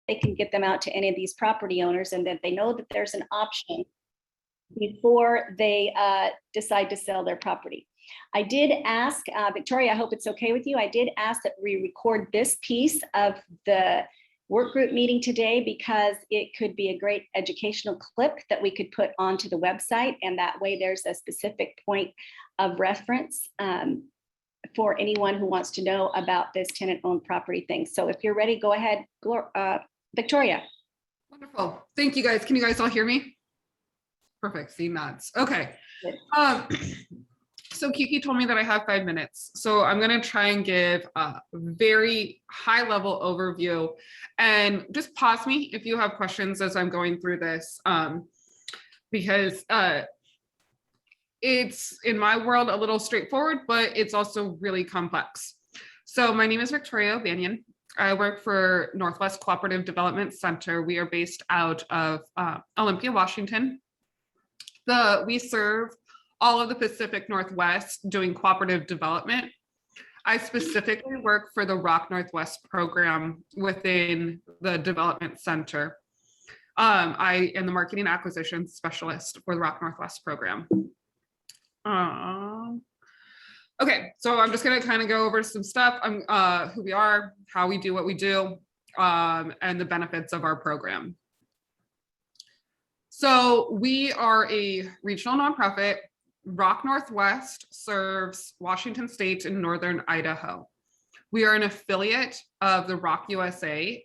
they can get them out to any of these property owners, and that they know that there's an option before they decide to sell their property. I did ask, Victoria, I hope it's okay with you. I did ask that we record this piece of the work group meeting today because it could be a great educational clip that we could put onto the website. And that way there's a specific point of reference for anyone who wants to know about this tenant-owned property thing. So if you're ready, go ahead, Victoria. Wonderful. Thank you guys. Can you guys all hear me? Perfect. See nods. Okay. So Kiki told me that I have 5 minutes. So I'm going to try and give a very high level overview, and just pause me if you have questions as I'm going through this, because it's in my world a little straightforward, but it's also really complex. So my name is Victoria Banyan. I work for Northwest Cooperative Development Center. We are based out of Olympia, Washington. We serve all of the Pacific Northwest doing cooperative development. I specifically work for the ROC Northwest program within the development center. I am the marketing acquisition specialist for the ROC Northwest program. Okay, so I'm just gonna kind of go over some stuff, who we are, how we do what we do, and the benefits of our program. So we are a regional nonprofit. ROC Northwest serves Washington State and Northern Idaho. We are an affiliate of the ROC USA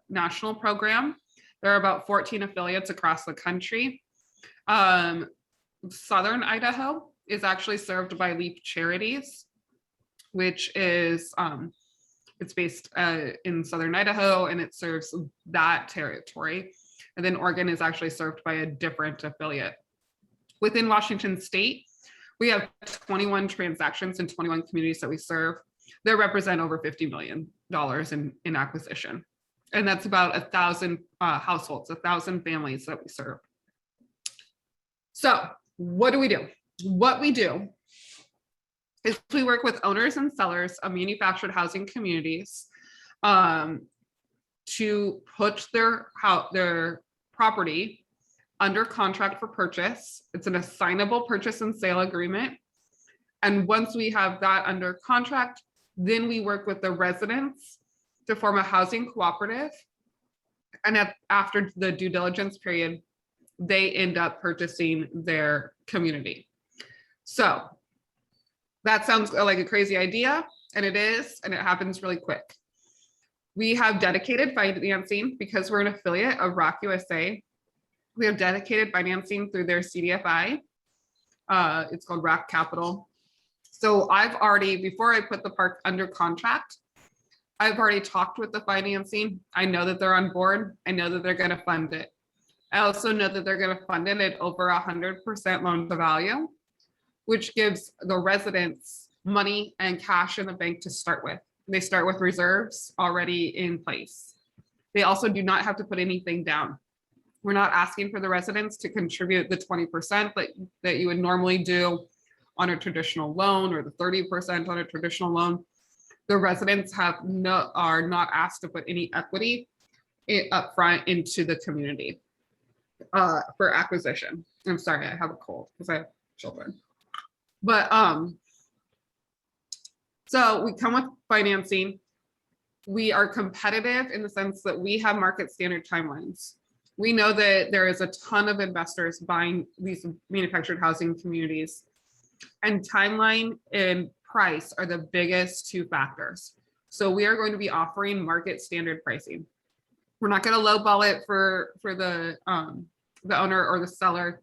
national program. There are about 14 affiliates across the country. Southern Idaho is actually served by Leap Charities, which is, it's based in Southern Idaho, and it serves that territory. And then Oregon is actually served by a different affiliate. Within Washington State, we have 21 transactions in 21 communities that we serve that represent over $50 million in acquisition. And that's about 1,000 households, 1,000 families that we serve. So what do we do? What we do is we work with owners and sellers of manufactured housing communities to put their property under contract for purchase. It's an assignable purchase and sale agreement. And once we have that under contract, then we work with the residents to form a housing cooperative. And after the due diligence period, they end up purchasing their community. So that sounds like a crazy idea, and it is, and it happens really quick. We have dedicated financing because we're an affiliate of ROC USA. We have dedicated financing through their CDFI. It's called ROC Capital. So I've already, before I put the park under contract, I've already talked with the financing. I know that they're on board. I know that they're going to fund it. I also know that they're going to fund it at over 100% loan to value, which gives the residents money and cash in the bank to start with. They start with reserves already in place. They also do not have to put anything down. We're not asking for the residents to contribute the 20% that you would normally do on a traditional loan, or the 30% on a traditional loan. The residents are not asked to put any equity up front into the community for acquisition. I'm sorry, I have a cold because I have children. But so we come with financing. We are competitive in the sense that we have market standard timelines. We know that there is a ton of investors buying these manufactured housing communities, and timeline and price are the biggest two factors. So we are going to be offering market standard pricing. We're not going to lowball it for the owner or the seller.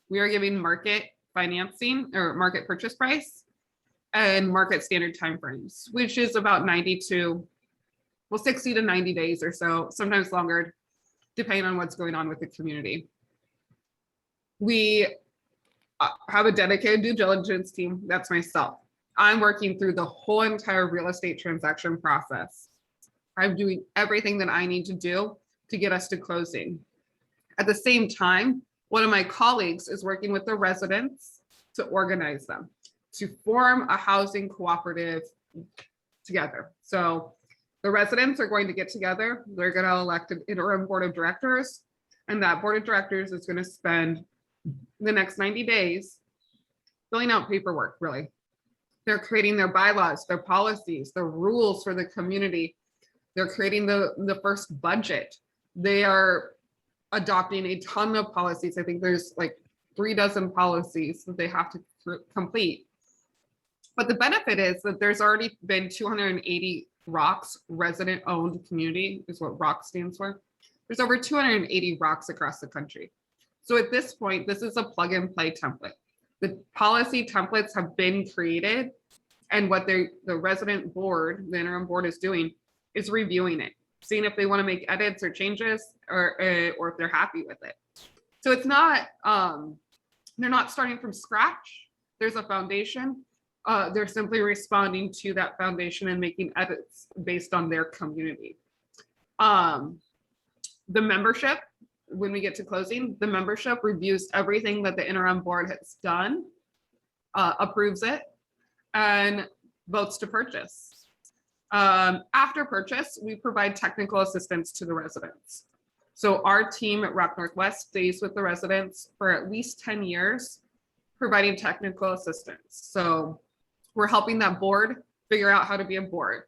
We are giving market financing or market purchase price and market standard timeframes, which is about 60 to 90 days or so, sometimes longer, depending on what's going on with the community. We have a dedicated due diligence team. That's myself. I'm working through the whole entire real estate transaction process. I'm doing everything that I need to do to get us to closing. At the same time, one of my colleagues is working with the residents to organize them, to form a housing cooperative together. So The residents are going to get together. They're going to elect an interim board of directors, and that board of directors is going to spend the next 90 days filling out paperwork, really. They're creating their bylaws, their policies, their rules for the community. They're creating the first budget. They are adopting a ton of policies. I think there's like 36 policies that they have to complete. But the benefit is that there's already been 280 ROCs, resident owned community is what ROC stands for. There's over 280 ROCs across the country. So at this point, this is a plug and play template. The policy templates have been created, and what the resident board, the interim board, is doing is reviewing it, seeing if they want to make edits or changes, or if they're happy with it. So it's not, they're not starting from scratch. There's a foundation. They're simply responding to that foundation and making edits based on their community. The membership, when we get to closing, the membership reviews everything that the interim board has done, approves it, and votes to purchase. After purchase, we provide technical assistance to the residents. So our team at ROC Northwest stays with the residents for at least 10 years, providing technical assistance. So we're helping that board figure out how to be a board.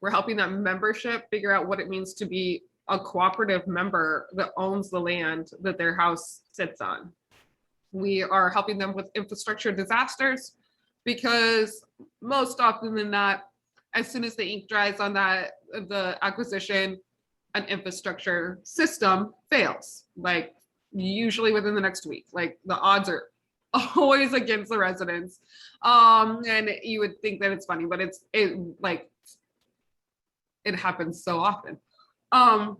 We're helping that membership figure out what it means to be a cooperative member that owns the land that their house sits on. We are helping them with infrastructure disasters, because most often than not, as soon as the ink dries on the acquisition, an infrastructure system fails, like usually within the next week. Like the odds are always against the residents. And you would think that it's funny, but it happens so often. So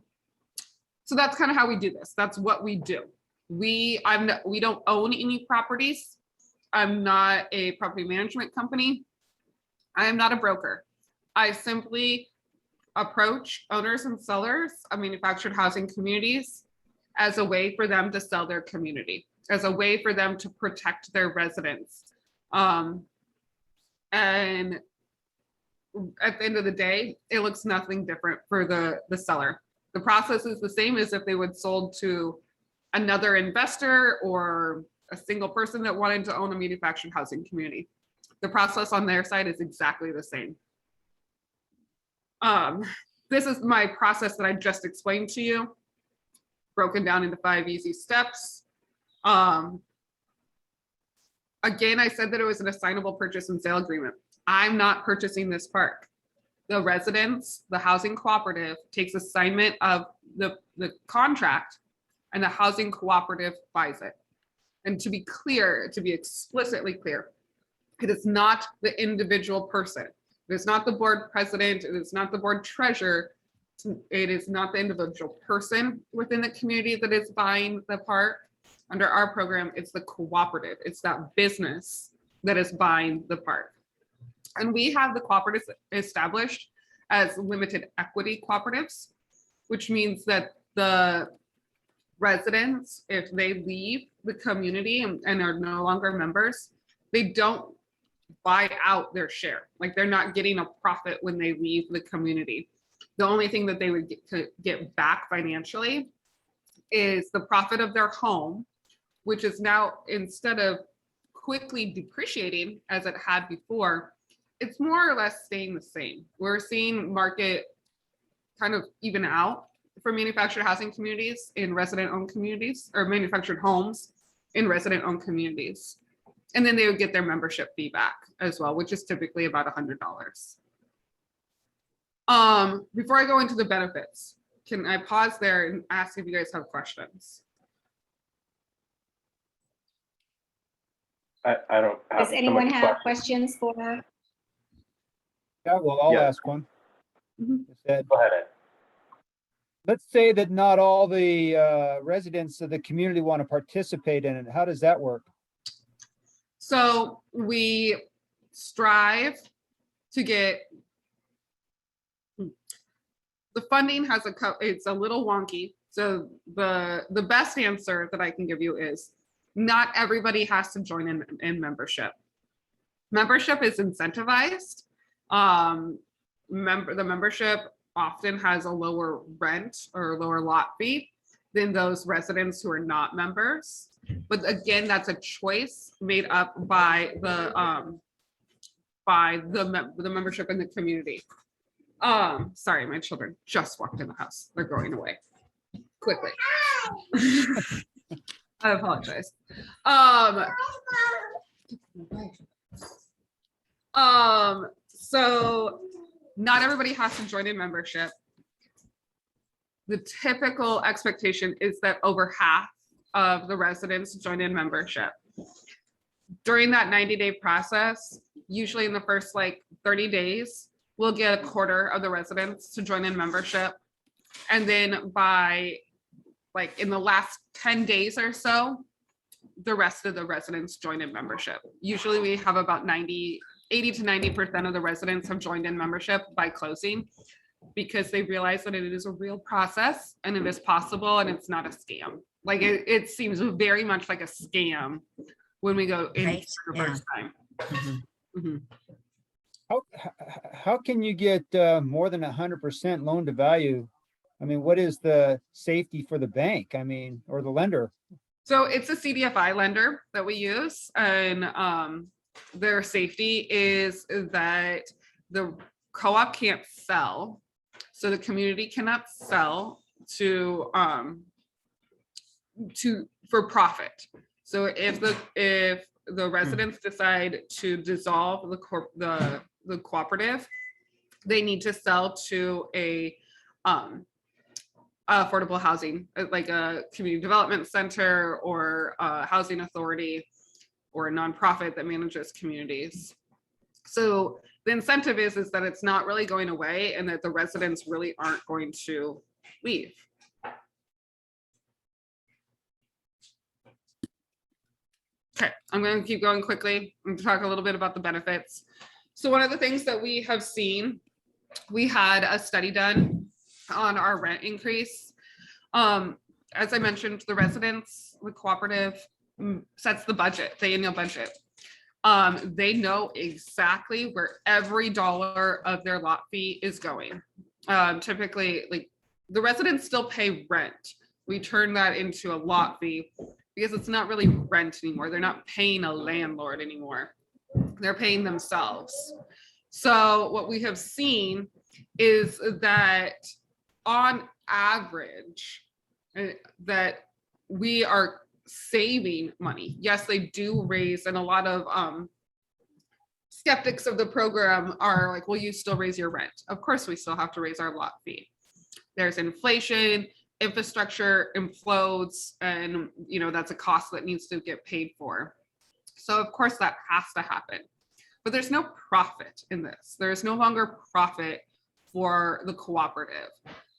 that's kind of how we do this. That's what we do. We don't own any properties. I'm not a property management company. I am not a broker. I simply approach owners and sellers of manufactured housing communities as a way for them to sell their community, as a way for them to protect their residents. And at the end of the day, it looks nothing different for the seller. The process is the same as if they would sold to another investor or a single person that wanted to own a manufactured housing community. The process on their side is exactly the same. This is my process that I just explained to you, broken down into 5 easy steps. Again, I said that it was an assignable purchase and sale agreement. I'm not purchasing this park. The residents, the housing cooperative takes assignment of the contract, and the housing cooperative buys it. And to be clear, to be explicitly clear, it is not the individual person. It is not the board president. It is not the board treasurer. It is not the individual person within the community that is buying the park. Under our program, it's the cooperative. It's that business that is buying the park. And we have the cooperatives established as limited equity cooperatives, which means that the residents, if they leave the community and are no longer members, they don't buy out their share. Like they're not getting a profit when they leave the community. The only thing that they would get back financially is the profit of their home, which is now, instead of quickly depreciating as it had before, it's more or less staying the same. We're seeing market kind of even out for manufactured housing communities in resident-owned communities, or manufactured homes in resident-owned communities. And then they would get their membership fee back as well, which is typically about $100. Before I go into the benefits, can I pause there and ask if you guys have questions? I don't have. Does anyone have questions for? Yeah, well, I'll Yeah. ask one. Mhm. Said, Go ahead, Ed. let's say that not all the residents of the community want to participate in it. How does that work? So we strive to get, the funding has it's a little wonky. So the best answer that I can give you is not everybody has to join in membership. Membership is incentivized. The membership often has a lower rent or lower lot fee than those residents who are not members. But again, that's a choice made up by the membership in the community. Sorry, my children just walked in the house. They're going away quickly. I apologize. So not everybody has to join in membership. The typical expectation is that over half of the residents join in membership. During that 90-day process, usually in the first like 30 days, we'll get a quarter of the residents to join in membership. And then by like in the last 10 days or so, the rest of the residents join in membership. Usually we have about 80 to 90% of the residents have joined in membership by closing, because they realize that it is a real process and it is possible and it's not a scam. Like it seems very much like a scam when we go in Right, for the yeah. first time. Mhm. How can you get more than 100% loan to value? I mean, what is the safety for the bank? I mean, or the lender? So it's a CDFI lender that we use, and their safety is that the co-op can't sell. So the community cannot sell for profit. So if the residents decide to dissolve the cooperative, they need to sell to a affordable housing, like a community development center or a housing authority or a nonprofit that manages communities. So the incentive is that it's not really going away and that the residents really aren't going to leave. Okay, I'm going to keep going quickly and talk a little bit about the benefits. So one of the things that we have seen, we had a study done on our rent increase. As I mentioned, the residents, the cooperative sets the budget, the annual budget. They know exactly where every dollar of their lot fee is going. Typically, like the residents still pay rent. We turn that into a lot fee because it's not really rent anymore. They're not paying a landlord anymore. They're paying themselves. So what we have seen is that on average, that we are saving money. Yes, they do raise, and a lot of skeptics of the program are like, well, you still raise your rent. Of course, we still have to raise our lot fee. There's inflation, infrastructure implodes, and that's a cost that needs to get paid for. So of course that has to happen. But there's no profit in this. There's no longer profit for the cooperative.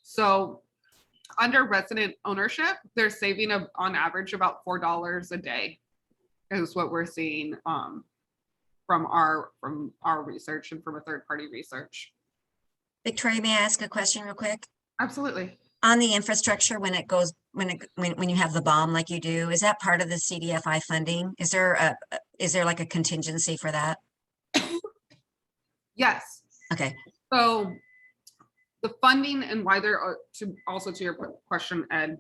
So under resident ownership, they're saving on average about $4 a day is what we're seeing from our research and from a third-party research. Victoria, may I ask a question real quick? Absolutely. On the infrastructure, when you have the bomb like you do, is that part of the CDFI funding? Is there like a contingency for that? Yes. Okay. So the funding and why there are to your question, Ed,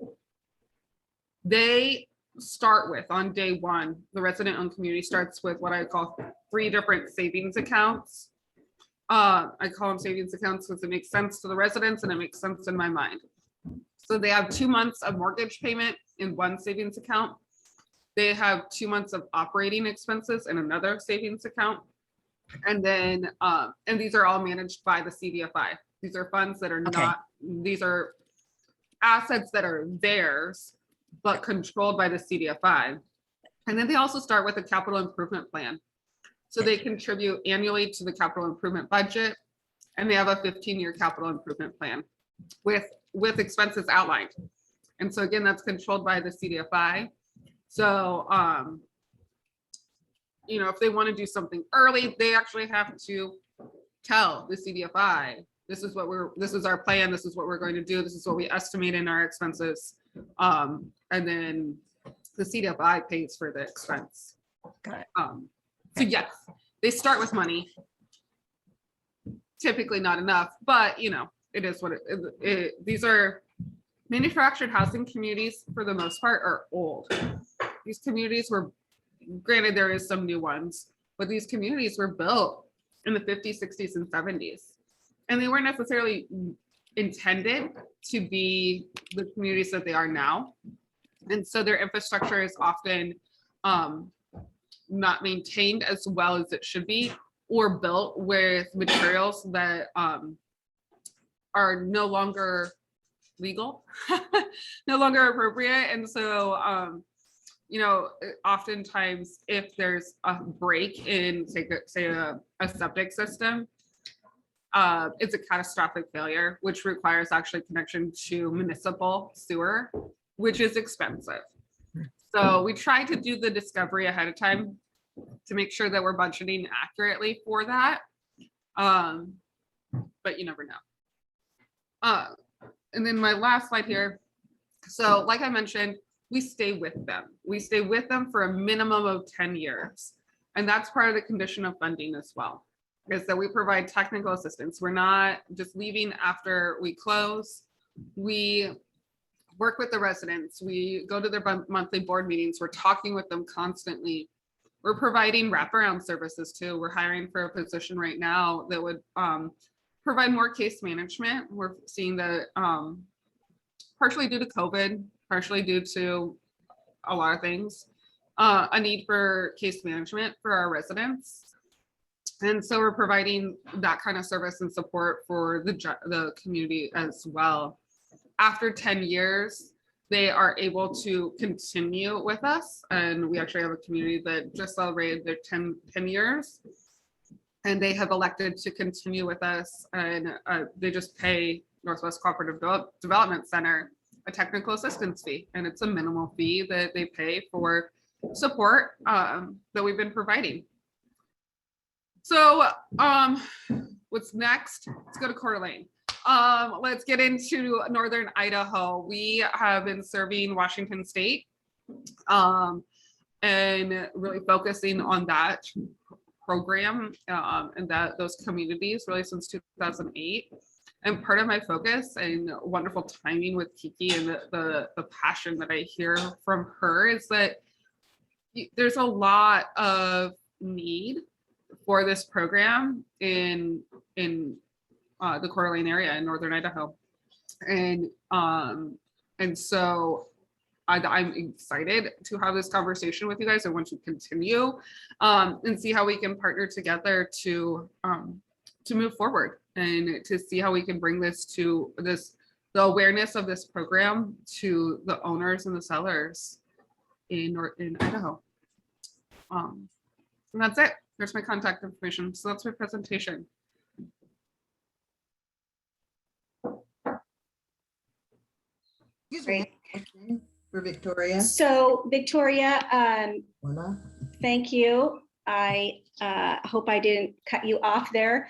they start with on day one, the resident-owned community starts with what I call 3 different savings accounts. I call them savings accounts because it makes sense to the residents and it makes sense in my mind. So they have 2 months of mortgage payment in one savings account. They have 2 months of operating expenses in another savings account. And then, and these are all managed by the CDFI. These are funds that are not, these are assets that are theirs, but controlled by the CDFI. And then they also start with a capital improvement plan. So they contribute annually to the capital improvement budget, and they have a 15-year capital improvement plan with expenses outlined. And so again, that's controlled by the CDFI. So, if they want to do something early, they actually have to tell the CDFI, this is our plan, this is what we're going to do, this is what we estimate in our expenses. And then the CDFI pays for the expense. Got it. So yes, they start with money. Typically not enough, but it is what these are manufactured housing communities for the most part are old. These communities were, granted there is some new ones, but these communities were built in the 50s, 60s, and 70s. And they weren't necessarily intended to be the communities that they are now. And so their infrastructure is often not maintained as well as it should be, or built with materials that are no longer legal, no longer appropriate. And so, you know, oftentimes if there's a break in, say a septic system, it's a catastrophic failure, which requires actually connection to municipal sewer, which is expensive. So we try to do the discovery ahead of time to make sure that we're budgeting accurately for that. But you never know. And then my last slide here. So like I mentioned, we stay with them. We stay with them for a minimum of 10 years. And that's part of the condition of funding as well, is that we provide technical assistance. We're not just leaving after we close. We work with the residents. We go to their monthly board meetings. We're talking with them constantly. We're providing wraparound services too. We're hiring for a position right now that would provide more case management. We're seeing that partially due to COVID, partially due to a lot of things, a need for case management for our residents. And so we're providing that kind of service and support for the community as well. After 10 years, they are able to continue with us. And we actually have a community that just celebrated their 10 years. And they have elected to continue with us. And they just pay Northwest Cooperative Development Center a technical assistance fee. And it's a minimal fee that they pay for support that we've been providing. So what's next? Let's go to Coeur d'Alene. Let's get into Northern Idaho. We have been serving Washington State and really focusing on that program and those communities really since 2008. And part of my focus and wonderful timing with Kiki and the passion that I hear from her is that there's a lot of need for this program in the Coeur d'Alene area in Northern Idaho. And so I'm excited to have this conversation with you guys. I want to continue and see how we can partner together to move forward and to see how we can bring the awareness of this program to the owners and the sellers in Idaho. And that's it. There's my contact information. So that's my presentation. Great. For Victoria. So Victoria, Hola. thank you. I hope I didn't cut you off there.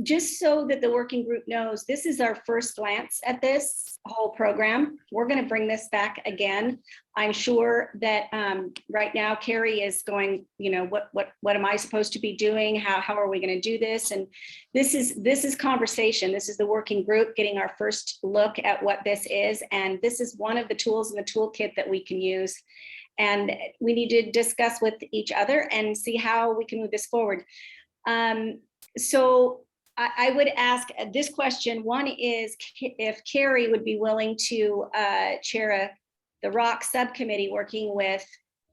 Just so that the working group knows, this is our first glance at this whole program. We're going to bring this back again. I'm sure that right now Carrie is going, you know, what am I supposed to be doing? How are we going to do this? And this is conversation. This is the working group getting our first look at what this is. And this is one of the tools in the toolkit that we can use. And we need to discuss with each other and see how we can move this forward. So I would ask this question. One is if Carrie would be willing to chair the ROC subcommittee working with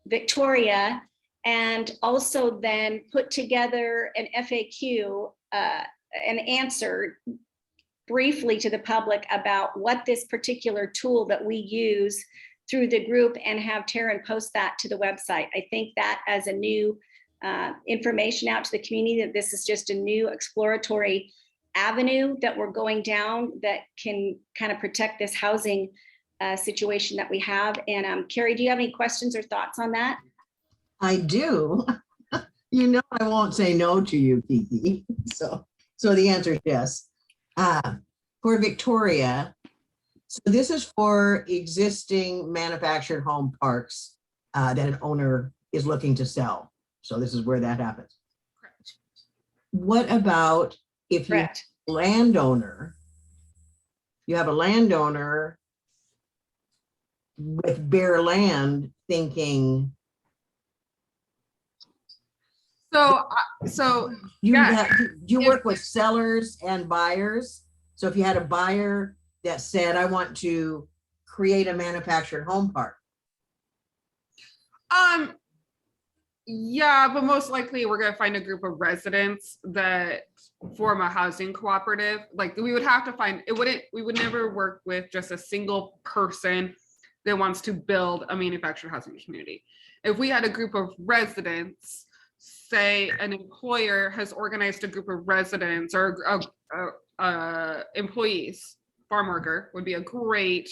Victoria, and also then put together an FAQ, an answer briefly to the public about what this particular tool that we use through the group, and have Taryn post that to the website. I think that as a new information out to the community, that this is just a new exploratory avenue that we're going down that can kind of protect this housing situation that we have. And Carrie, do you have any questions or thoughts on that? I do. You know, I won't say no to you, Kiki. So the answer is yes. For Victoria, so this is for existing manufactured home parks that an owner is looking to sell. So this is where that happens. Correct. What about if you're a landowner you have a landowner with bare land thinking, So you Yeah. have, you work with sellers and buyers. So if you had a buyer that said, I want to create a manufactured home park. Yeah, but most likely we're gonna find a group of residents that form a housing cooperative. Like we would have to find, we would never work with just a single person that wants to build a manufactured housing community. If we had a group of residents, say an employer has organized a group of residents or employees, farm worker would be a great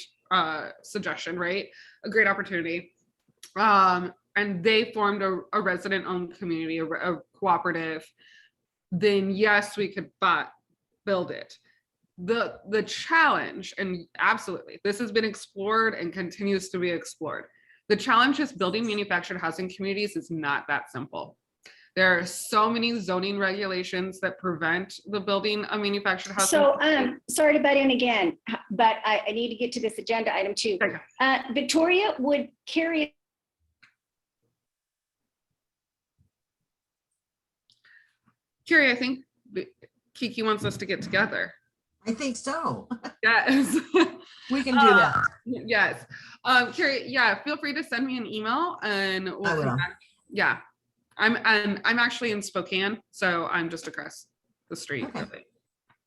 suggestion, right? A great opportunity. And they formed a resident-owned community, a cooperative, then yes, we could build it. The challenge, and absolutely, this has been explored and continues to be explored. The challenge is building manufactured housing communities is not that simple. There are so many zoning regulations that prevent the building of manufactured housing. So, sorry to butt in again, but I need to get to this agenda item too. Okay. Victoria, would Carrie Carrie, I think Kiki wants us to get together. I think so. Yes. We can do that. Yes. Carrie, yeah, feel free to send me an email and we'll I will. connect. Yeah. I'm actually in Spokane, so I'm just across the street. Okay. Really.